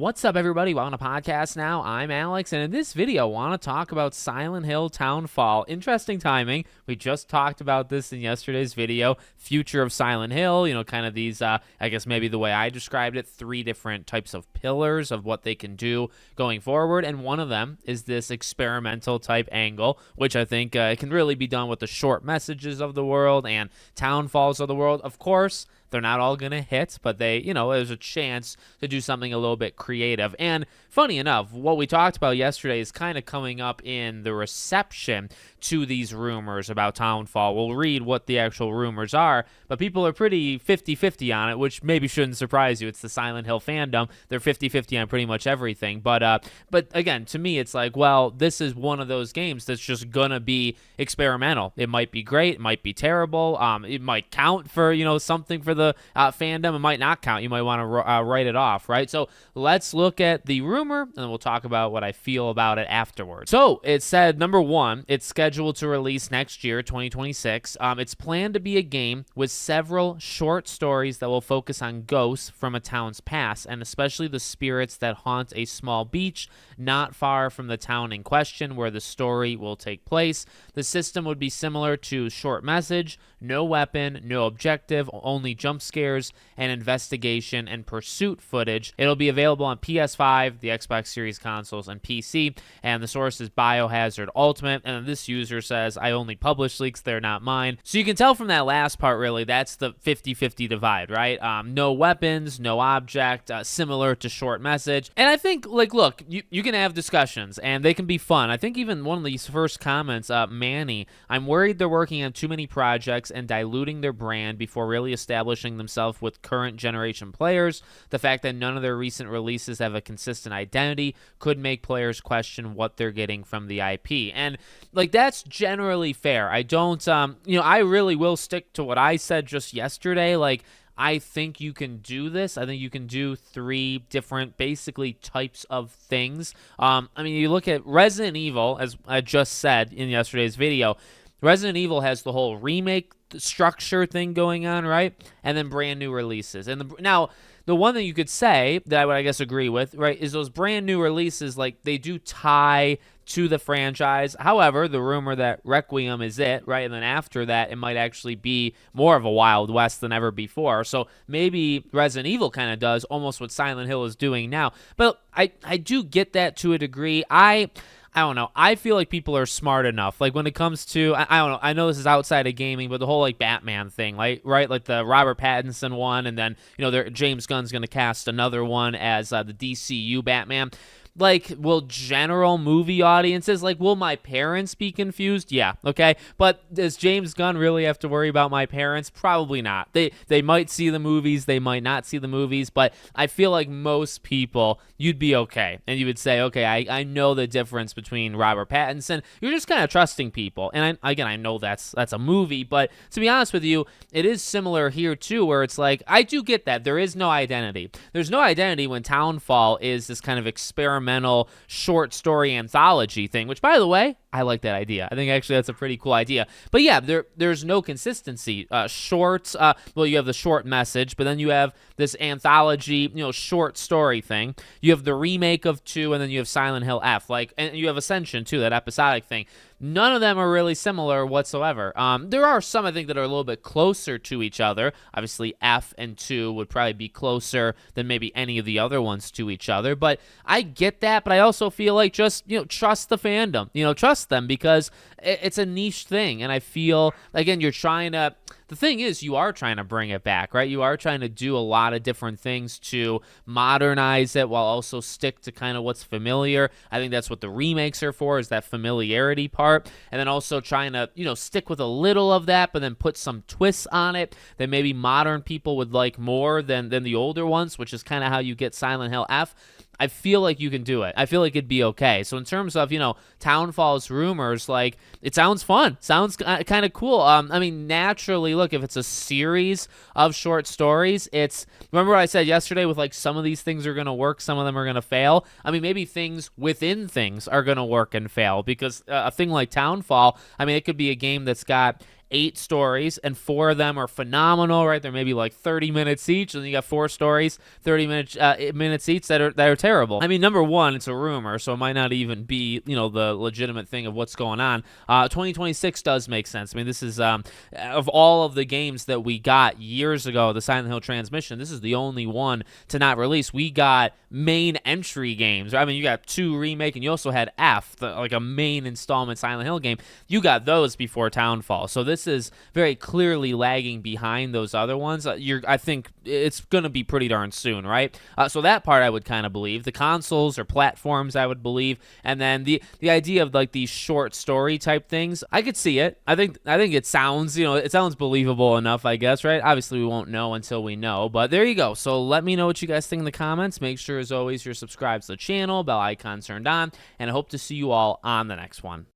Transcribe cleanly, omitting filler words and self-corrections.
What's up, everybody? Welcome to Podcast Now. I'm Alex, and in this video, I want to talk about Silent Hill Townfall. Interesting timing. We just talked about this in yesterday's video. Future of Silent Hill, kind of these, I guess maybe the way I described it, 3 different types of pillars of what they can do going forward, and one of them is this experimental type angle, which I think it can really be done with the short messages of the world and Townfalls of the world. Of course, they're not all going to hit, but there's a chance to do something a little bit creative. And funny enough, what we talked about yesterday is kind of coming up in the reception to these rumors about Townfall. We'll read what the actual rumors are, but people are pretty 50-50 on it, which maybe shouldn't surprise you. It's the Silent Hill fandom. They're 50-50 on pretty much everything. But again, to me, it's like, well, this is one of those games that's just going to be experimental. It might be great. It might be terrible. It might count for, something for the fandom. It might not count. You might want to write it off, right? So let's look at the rumor, and then we'll talk about what I feel about it afterwards. So it said, number one, it's scheduled to release next year, 2026. It's planned to be a game with several short stories that will focus on ghosts from a town's past, and especially the spirits that haunt a small beach not far from the town in question where the story will take place. The system would be similar to Short Message: no weapon, no objective, only jump scares and investigation and pursuit footage. It'll be available on PS5, the Xbox Series consoles, and PC, and the source is Biohazard Ultimate, and this user says, I only publish leaks, they're not mine. So you can tell from that last part, really, that's the 50-50 divide, right? No weapons, no object, similar to Short Message. And I think, look, you can have discussions, and they can be fun. I think even one of these first comments, Manny, I'm worried they're working on too many projects and diluting their brand before really establishing themselves with current generation players. The fact that none of their recent releases have a consistent identity could make players question what they're getting from the IP. And that's generally fair. I don't, I really will stick to what I said just yesterday. I think you can do this. I think you can do 3 different, basically, types of things. You look at Resident Evil, as I just said in yesterday's video. Resident Evil has the whole remake structure thing going on, right? And then brand new releases. And now, the one that you could say that I would, I guess, agree with, right, is those brand new releases, they do tie to the franchise. However, the rumor that Requiem is it, right, and then after that, it might actually be more of a Wild West than ever before. So maybe Resident Evil kind of does almost what Silent Hill is doing now. But I do get that to a degree. I don't know. I feel like people are smart enough. When it comes to, I don't know. I know this is outside of gaming, but the whole Batman thing, right? The Robert Pattinson one, and then James Gunn's going to cast another one as the DCU Batman. Will general movie audiences, will my parents be confused? Yeah, okay. But does James Gunn really have to worry about my parents? Probably not. They might see the movies, they might not see the movies, but I feel like most people, you'd be okay. And you would say, okay, I know the difference between Robert Pattinson. You're just kind of trusting people. And I know that's a movie, but to be honest with you, it is similar here too, where it's I do get that. There is no identity. There's no identity when Townfall is this kind of experimental short story anthology thing, which, by the way, I like that idea. I think actually that's a pretty cool idea. But yeah, there's no consistency. Shorts, you have the Short Message, but then you have this anthology, short story thing. You have the remake of 2, and then you have Silent Hill F, and you have Ascension too, that episodic thing. None of them are really similar whatsoever. There are some, I think, that are a little bit closer to each other. Obviously, F and 2 would probably be closer than maybe any of the other ones to each other. But I get that, but I also feel like just, trust the fandom. Trust them, because it's a niche thing. And I feel, again, the thing is, you are trying to bring it back, right? You are trying to do a lot of different things to modernize it while also stick to kind of what's familiar. I think that's what the remakes are for, is that familiarity part. And then also trying to, stick with a little of that, but then put some twists on it that maybe modern people would like more than the older ones, which is kind of how you get Silent Hill F. I feel like you can do it. I feel like it'd be okay. So in terms of, Townfall's rumors, it sounds fun. Sounds kind of cool. Naturally, look, if it's a series of short stories, remember what I said yesterday with, some of these things are going to work, some of them are going to fail? Maybe things within things are going to work and fail, because a thing like Townfall, it could be a game that's got 8 stories, and 4 of them are phenomenal, right? They're maybe like 30 minutes each, and then you got 4 stories, 30 minutes each that are terrible. I mean, number one, it's a rumor, so it might not even be, the legitimate thing of what's going on. 2026 does make sense. I mean, this is of all of the games that we got years ago, the Silent Hill transmission, this is the only one to not release. We got main entry games. I mean, you got 2 remake, and you also had F, like a main installment Silent Hill game. You got those before Townfall. So this is very clearly lagging behind those other ones. I think it's going to be pretty darn soon, right? So that part I would kind of believe. The consoles or platforms I would believe. And then the idea of like these short story type things, I could see it. I think it sounds, it sounds believable enough, I guess, right? Obviously, we won't know until we know. But there you go. So let me know what you guys think in the comments. Make sure, as always, you're subscribed to the channel, bell icon turned on, and I hope to see you all on the next one.